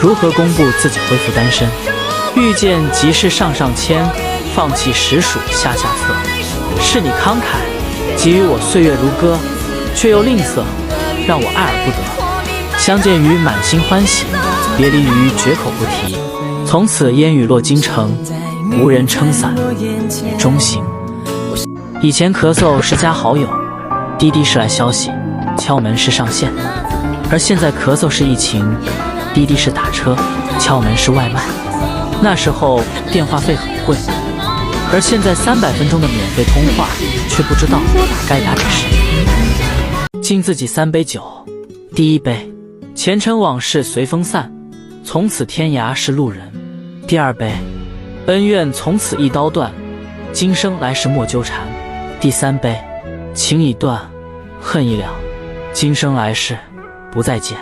如何公布自己恢复单身？遇见即是上上签，放弃实属下下策。是你慷慨，给予我岁月如歌，却又吝啬，让我爱而不得。相见于满心欢喜，别离于绝口不提。从此烟雨落京城，无人撑伞雨中行。以前咳嗽是加好友，滴滴是来消息，敲门是上线。而现在咳嗽是疫情，滴滴是打车，敲门是外卖。那时候电话费很贵，而现在300分钟的免费通话，却不知道该打给谁。敬自己3杯酒，第一杯，前尘往事随风散，从此天涯是路人。第二杯，恩怨从此一刀断，今生来世莫纠缠。第三杯，情已断，恨已了，今生来世不再见。